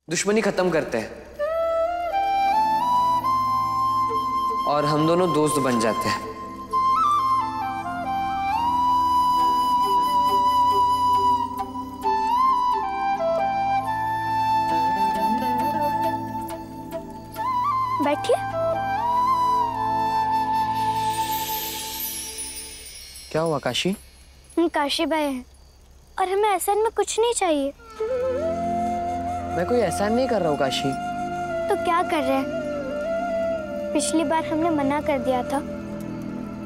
दुश्मनी खत्म करते हैं और हम दोनों दोस्त बन जाते हैं। बैठिए। क्या हुआ काशी? हम काशी भाई हैं और हमें एहसान में कुछ नहीं चाहिए। मैं कोई एहसान नहीं कर रहा हूँ काशी। तो क्या कर रहे हैं? पिछली बार हमने मना कर दिया था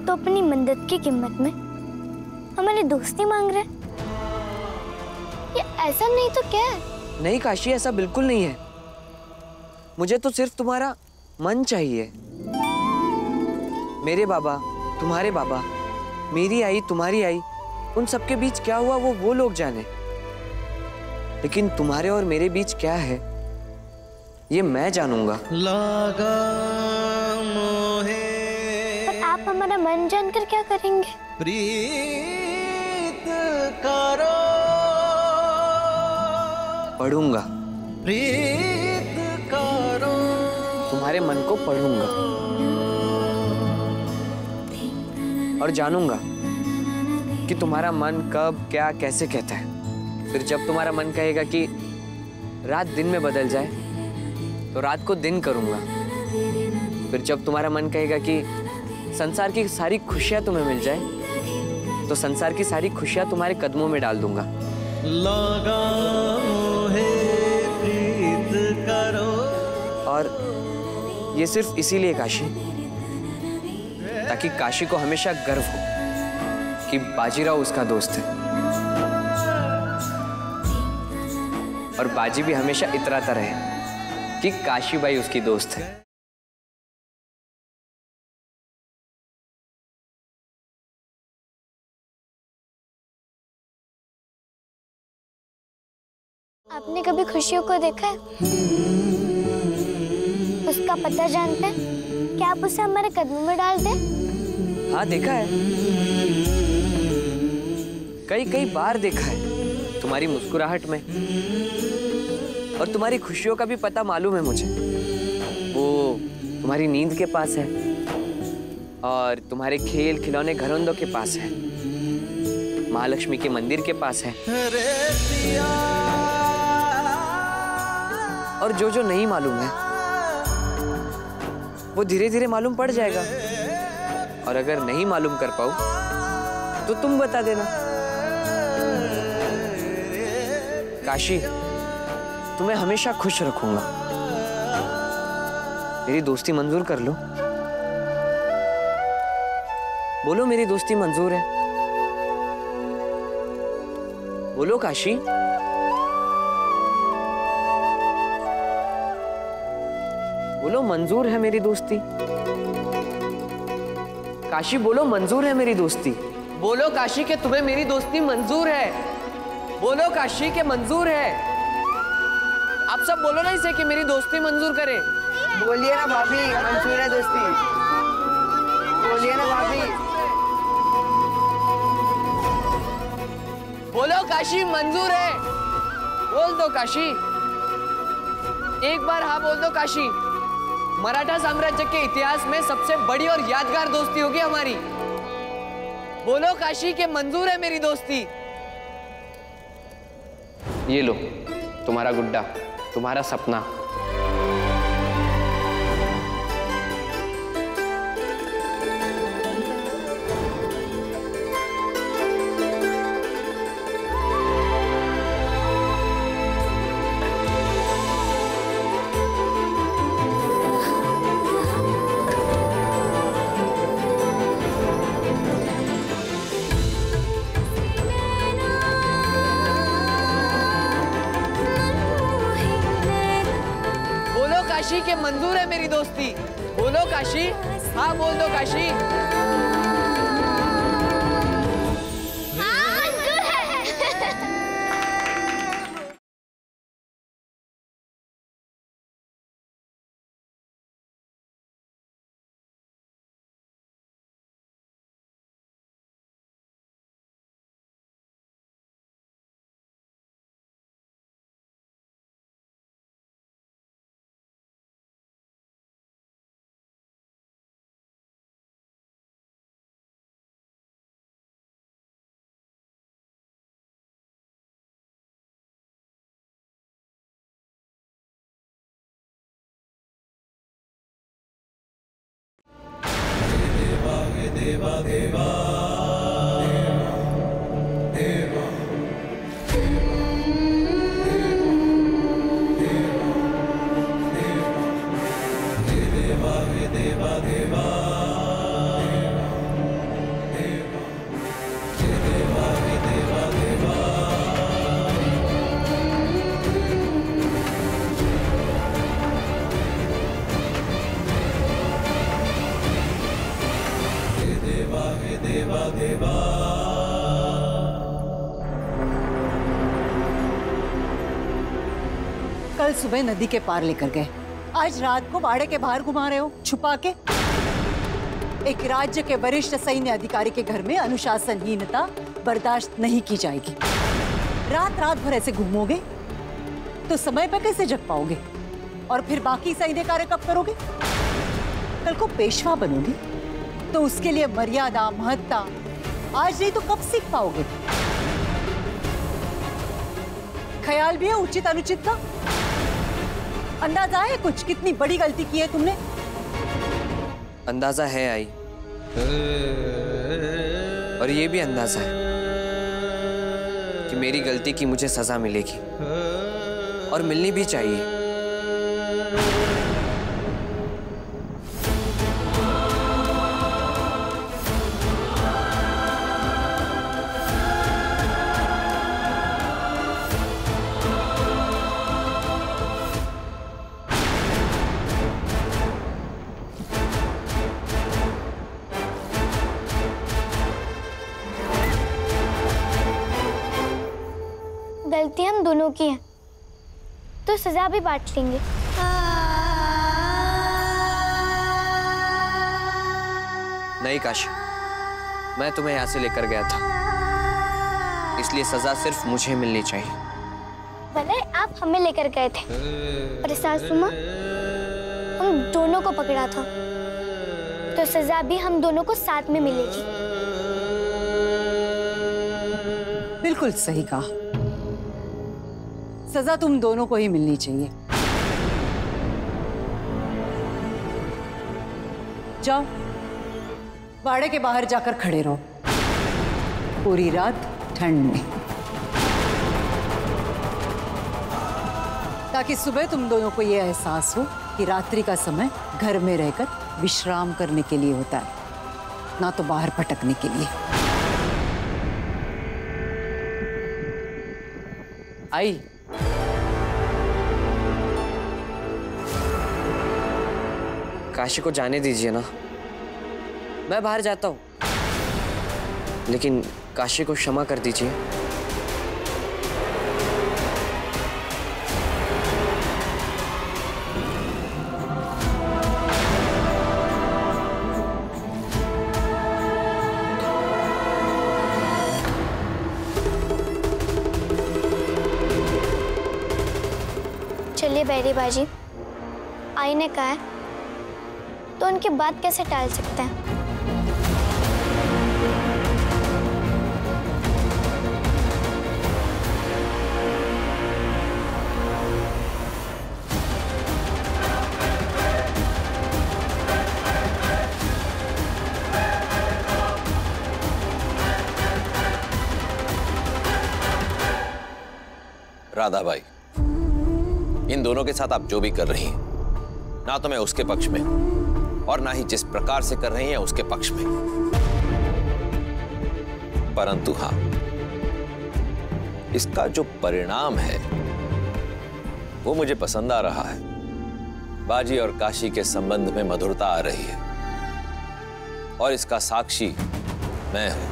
तो अपनी मदद की कीमत में हमारी दोस्ती मांग रहे हैं। ये ऐसा नहीं तो क्या है? नहीं काशी, ऐसा बिल्कुल नहीं है। मुझे तो सिर्फ तुम्हारा मन चाहिए। मेरे बाबा, तुम्हारे बाबा, मेरी आई, तुम्हारी आई, उन सबके बीच क्या हुआ वो लोग जाने। लेकिन तुम्हारे और मेरे बीच क्या है ये मैं जानूंगा। पर आप हमारा मन जानकर क्या करेंगे? प्रीत करो, पढ़ूंगा। प्रीत करो, तुम्हारे मन को पढ़ूंगा और जानूंगा कि तुम्हारा मन कब क्या कैसे कहता है। फिर जब तुम्हारा मन कहेगा कि रात दिन में बदल जाए तो रात को दिन करूंगा। फिर जब तुम्हारा मन कहेगा कि संसार की सारी खुशियां तुम्हें मिल जाए तो संसार की सारी खुशियां तुम्हारे कदमों में डाल दूंगा। लगा है प्रीत करो। और ये सिर्फ इसीलिए काशी, ताकि काशी को हमेशा गर्व हो कि बाजीराव उसका दोस्त है और बाजी भी हमेशा इतराता रहे कि काशी बाई उसकी दोस्त है। आपने कभी खुशियों को देखा है? उसका पता जानते हैं? क्या आप उसे हमारे कदमों में डाल दें? हाँ देखा है, कई कई बार देखा है। तुम्हारी मुस्कुराहट में और तुम्हारी खुशियों का भी पता मालूम है मुझे। वो तुम्हारी नींद के पास है और तुम्हारे खेल खिलौने घरौंदों के पास है, महालक्ष्मी के मंदिर के पास है। और जो जो नहीं मालूम है वो धीरे धीरे मालूम पड़ जाएगा। और अगर नहीं मालूम कर पाऊं तो तुम बता देना। काशी, तुम्हें हमेशा खुश रखूंगा। मेरी दोस्ती मंजूर कर लो। बोलो मेरी दोस्ती मंजूर है। बोलो काशी। बोलो मंजूर है मेरी दोस्ती। काशी बोलो मंजूर है मेरी दोस्ती। बोलो काशी के तुम्हें मेरी दोस्ती मंजूर है। बोलो काशी के मंजूर है। आप सब बोलो ना इसे कि मेरी दोस्ती मंजूर करे। बोलिए ना भाभी, मंजूर है दोस्ती। बोलिए ना भाभी। बोलो काशी मंजूर है। बोल दो काशी, एक बार हाँ बोल दो काशी। मराठा साम्राज्य के इतिहास में सबसे बड़ी और यादगार दोस्ती होगी हमारी। बोलो काशी के मंजूर है मेरी दोस्ती। ये लो तुम्हारा गुड्डा, तुम्हारा सपना। काशी के मंजूर है मेरी दोस्ती। बोलो काशी, हाँ बोल दो काशी। कल सुबह नदी के पार लेकर गए, आज रात को बाड़े के बाहर घुमा रहे हो छुपा के। एक राज्य के वरिष्ठ सैन्य अधिकारी के घर में अनुशासनहीनता बर्दाश्त नहीं की जाएगी। रात रात भर ऐसे घूमोगे तो समय पर कैसे जग पाओगे? और फिर बाकी सैन्य कार्य कब करोगे? कल को पेशवा बनोगे तो उसके लिए मर्यादा महत्ता आज नहीं तो कब सीख पाओगे? ख्याल भी है उचित अनुचित का? अंदाजा है कुछ कितनी बड़ी गलती की है तुमने? अंदाजा है आई, और ये भी अंदाजा है कि मेरी गलती की मुझे सजा मिलेगी, और मिलनी भी चाहिए। गलती हम दोनों की है तो सजा भी बांट लेंगे। नहीं काशी, मैं तुम्हें यहाँ से लेकर गया था, इसलिए सजा सिर्फ मुझे मिलनी चाहिए। भले आप हमें लेकर गए थे, पर सासू माँ हम दोनों को पकड़ा था, तो सजा भी हम दोनों को साथ में मिलेगी। बिल्कुल सही कहा, सजा तुम दोनों को ही मिलनी चाहिए। जाओ बाड़े के बाहर जाकर खड़े रहो पूरी रात ठंड में, ताकि सुबह तुम दोनों को यह एहसास हो कि रात्रि का समय घर में रहकर विश्राम करने के लिए होता है, ना तो बाहर भटकने के लिए। आई, काशी को जाने दीजिए ना, मैं बाहर जाता हूं, लेकिन काशी को क्षमा कर दीजिए। चलिए बैरी बाजी, आई ने कहा है तो उनकी बात कैसे टाल सकते हैं? राधा भाई, इन दोनों के साथ आप जो भी कर रही हैं, ना तो मैं उसके पक्ष में और ना ही जिस प्रकार से कर रही हैं उसके पक्ष में, परंतु हां, इसका जो परिणाम है वो मुझे पसंद आ रहा है। बाजी और काशी के संबंध में मधुरता आ रही है, और इसका साक्षी मैं हूं।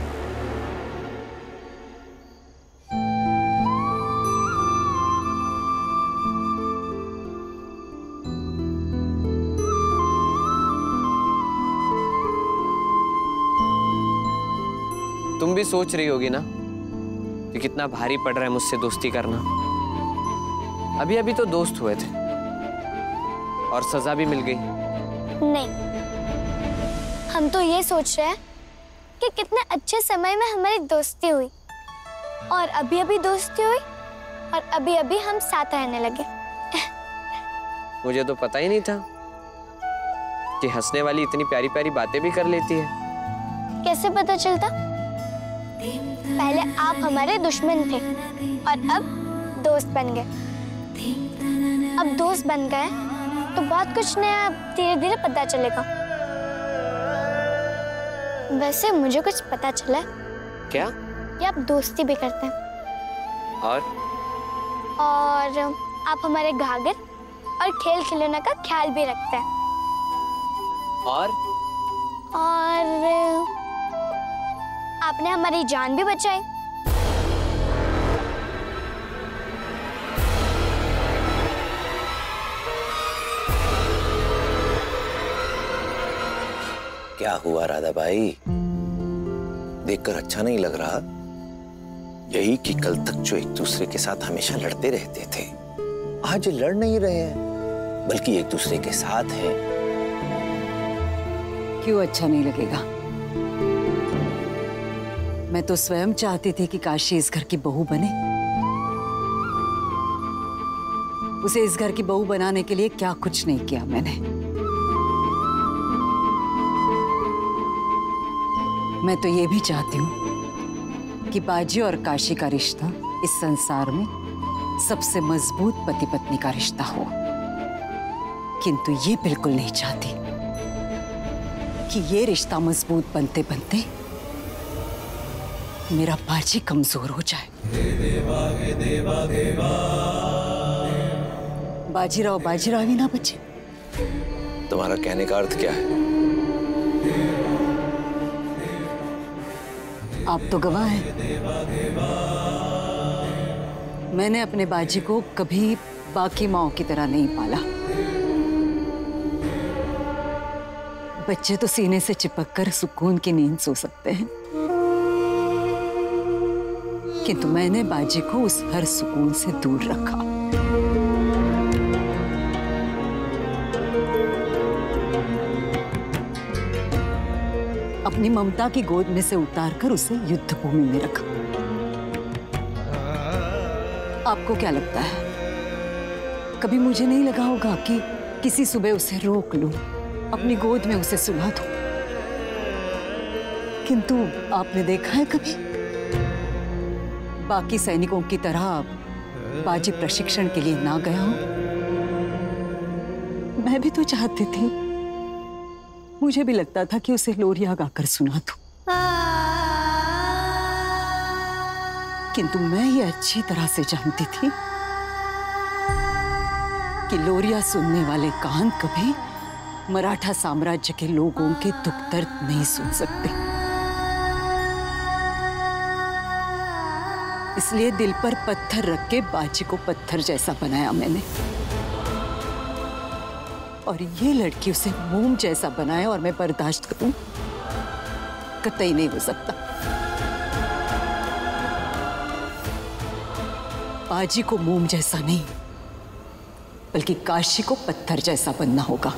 तुम भी सोच रही होगी ना कि कितना भारी पड़ रहा है मुझसे दोस्ती करना। अभी अभी तो दोस्त हुए थे और सजा भी मिल गई। नहीं, हम तो ये सोच रहे हैं कि कितने अच्छे समय में हमारी दोस्ती हुई, और अभी अभी दोस्ती हुई, और अभी अभी हम साथ रहने लगे। मुझे तो पता ही नहीं था कि हंसने वाली इतनी प्यारी प्यारी बातें भी कर लेती है। कैसे पता चलता? पहले आप हमारे दुश्मन थे और अब दोस्त बन गए। अब दोस्त बन गए तो बहुत कुछ नया धीरे धीरे पता चलेगा। वैसे मुझे कुछ पता चला है। क्या? कि आप दोस्ती भी करते हैं और आप हमारे घाघर और खेल खिलौना का ख्याल भी रखते हैं। और आपने हमारी जान भी बचाई। क्या हुआ राधा भाई? देखकर अच्छा नहीं लग रहा? यही कि कल तक जो एक दूसरे के साथ हमेशा लड़ते रहते थे, आज लड़ नहीं रहे हैं, बल्कि एक दूसरे के साथ हैं। क्यों अच्छा नहीं लगेगा? मैं तो स्वयं चाहती थी कि काशी इस घर की बहू बने। उसे इस घर की बहू बनाने के लिए क्या कुछ नहीं किया मैंने। मैं तो ये भी चाहती हूँ कि बाजी और काशी का रिश्ता इस संसार में सबसे मजबूत पति पत्नी का रिश्ता हो, किंतु ये बिल्कुल नहीं चाहती कि ये रिश्ता मजबूत बनते बनते मेरा बाजी कमजोर हो जाए। बाजीराव ही ना बचे। तुम्हारा कहने का अर्थ क्या है? आप तो गवाह हैं। मैंने अपने बाजी को कभी बाकी माओं की तरह नहीं पाला। बच्चे तो सीने से चिपककर सुकून की नींद सो सकते हैं, किंतु मैंने बाजी को उस हर सुकून से दूर रखा। अपनी ममता की गोद में से उतारकर उसे युद्ध भूमि में रखा। आपको क्या लगता है, कभी मुझे नहीं लगा होगा कि किसी सुबह उसे रोक लूं, अपनी गोद में उसे सुला दूं? किंतु आपने देखा है कभी बाकी सैनिकों की तरह बाजी प्रशिक्षण के लिए ना गया हूं? मैं भी तो चाहती थी, मुझे भी लगता था कि उसे लोरिया गाकर सुना दूं, किंतु मैं ये अच्छी तरह से जानती थी कि लोरिया सुनने वाले कान कभी मराठा साम्राज्य के लोगों के दुख दर्द नहीं सुन सकते। इसलिए दिल पर पत्थर रख के बाजी को पत्थर जैसा बनाया मैंने, और ये लड़की उसे मोम जैसा बनाए और मैं बर्दाश्त करूं? कतई नहीं हो सकता। बाजी को मोम जैसा नहीं, बल्कि काशी को पत्थर जैसा बनना होगा,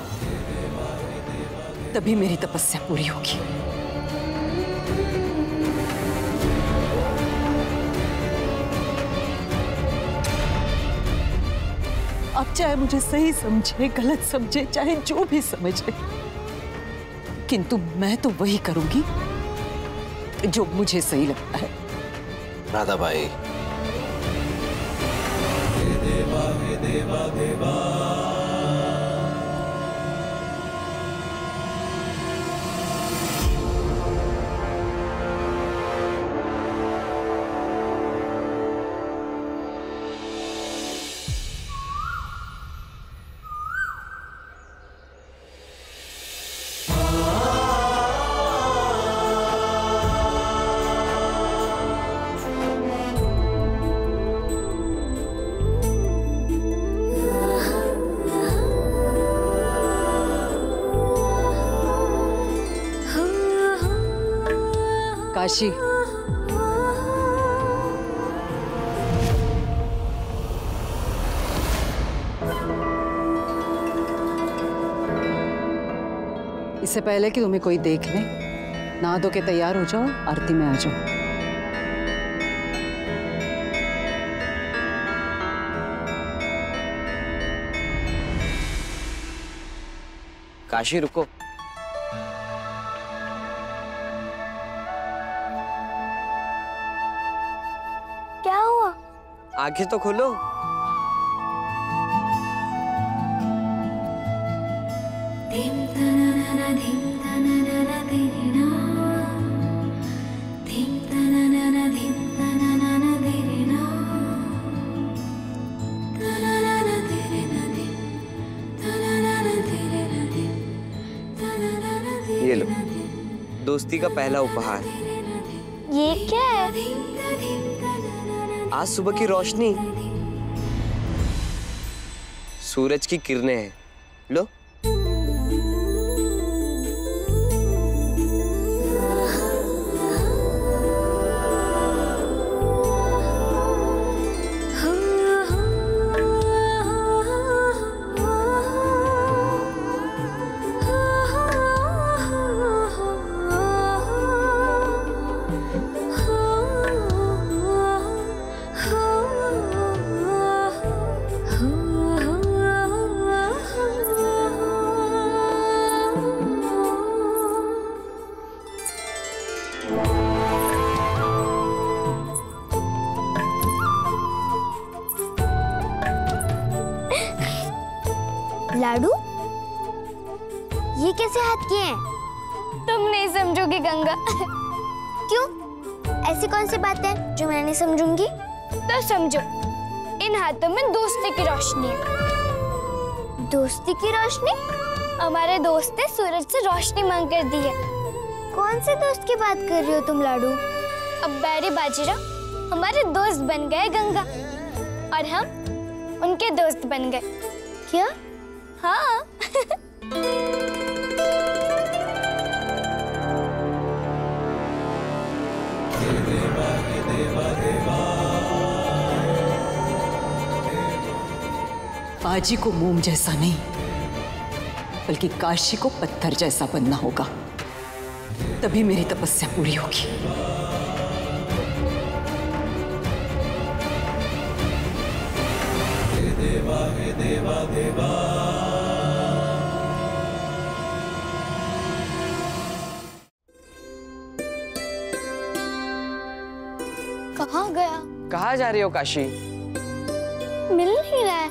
तभी मेरी तपस्या पूरी होगी। आप चाहे मुझे सही समझे, गलत समझे, चाहे जो भी समझे, किंतु मैं तो वही करूंगी जो मुझे सही लगता है। राधा भाई, काशी, इससे पहले कि तुम्हें कोई देख ले, नहा धो के तैयार हो जाओ, आरती में आ जाओ। काशी रुको। आंखें तो खोलो। ये लो, दोस्ती का पहला उपहार। ये क्या है? आज सुबह की रोशनी, सूरज की किरणें हैं। लो। लाडू, ये कैसे हाथ किए हैं? तुम नहीं समझोगी गंगा। क्यों? ऐसी कौन सी बात है जो मैं नहीं समझूंगी? तो समझो, इन हाथों में दोस्ती की रोशनी है। दोस्ती की रोशनी? हमारे दोस्त ने सूरज से रोशनी मांग कर दी है। कौन से दोस्त की बात कर रही हो तुम लाडू? अब बैरी बाजीराव हमारे दोस्त बन गए गंगा, और हम उनके दोस्त बन गए। क्या? हाँ। बाजी को मोम जैसा नहीं, बल्कि काशी को पत्थर जैसा बनना होगा, तभी मेरी तपस्या पूरी होगी। हे देवा देवा। कहाँ गया? कहाँ जा रही हो काशी? मिल नहीं रहा है।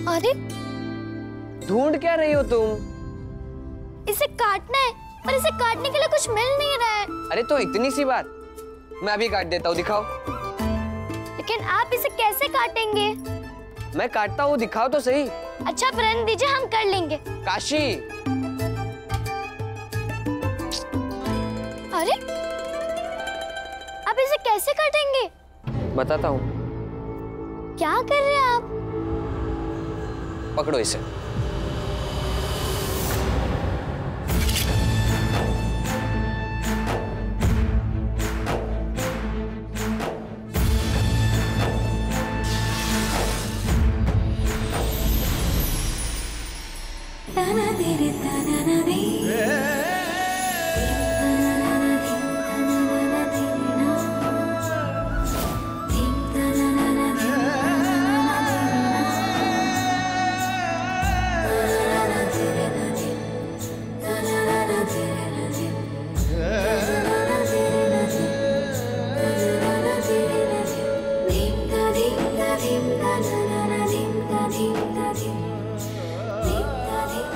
अरे, ढूंढ क्या रही हो तुम? इसे काटना है, पर इसे काटने के लिए कुछ मिल नहीं रहा है। अरे तो इतनी सी बात, मैं अभी काट देता हूँ, दिखाओ। लेकिन आप इसे कैसे काटेंगे? मैं काटता हूँ, दिखाओ तो सही। अच्छा प्रण दीजिए, हम कर लेंगे। काशी, अरे, आप इसे कैसे काटेंगे? बताता हूँ। क्या कर रहे हैं आप? पकड़ो इसे।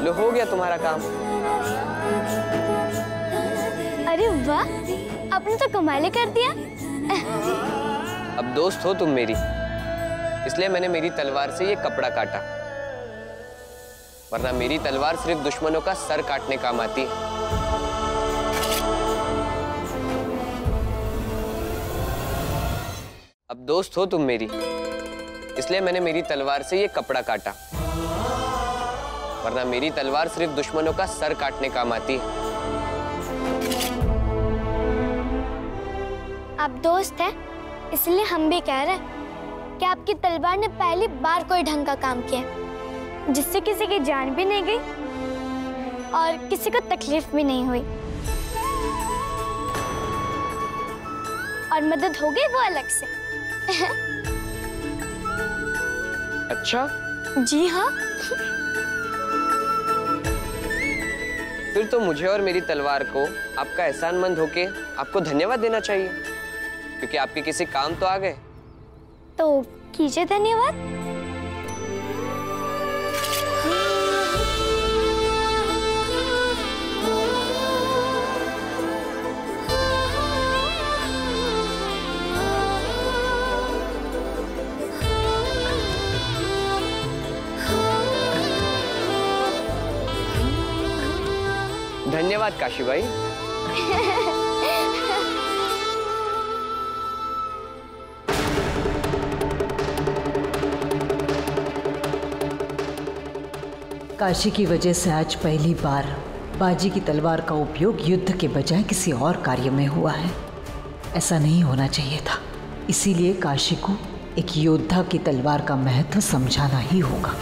लो, हो गया तुम्हारा काम। अरे वाह, आपने तो कमाल ही कर दिया। अब दोस्त हो तुम मेरी, इसलिए मैंने मेरी तलवार से ये कपड़ा काटा, वरना मेरी तलवार सिर्फ दुश्मनों का सर काटने काम आती है। अब दोस्त हो तुम मेरी, इसलिए मैंने मेरी तलवार से ये कपड़ा काटा, वरना मेरी तलवार सिर्फ दुश्मनों का सर काटने काम आती है। आप दोस्त हैं, इसलिए हम भी कह रहे हैं कि आपकी तलवार ने पहली बार कोई ढंग का काम किया, जिससे किसी की जान भी नहीं गई और किसी को तकलीफ भी नहीं हुई, और मदद हो गई वो अलग से। अच्छा? जी हाँ। फिर तो मुझे और मेरी तलवार को आपका एहसानमंद होके आपको धन्यवाद देना चाहिए, क्योंकि आपके किसी काम तो आ गए तो कीजिए धन्यवाद। धन्यवाद काशी भाई। काशी की वजह से आज पहली बार बाजी की तलवार का उपयोग युद्ध के बजाय किसी और कार्य में हुआ है। ऐसा नहीं होना चाहिए था। इसीलिए काशी को एक योद्धा की तलवार का महत्व समझाना ही होगा।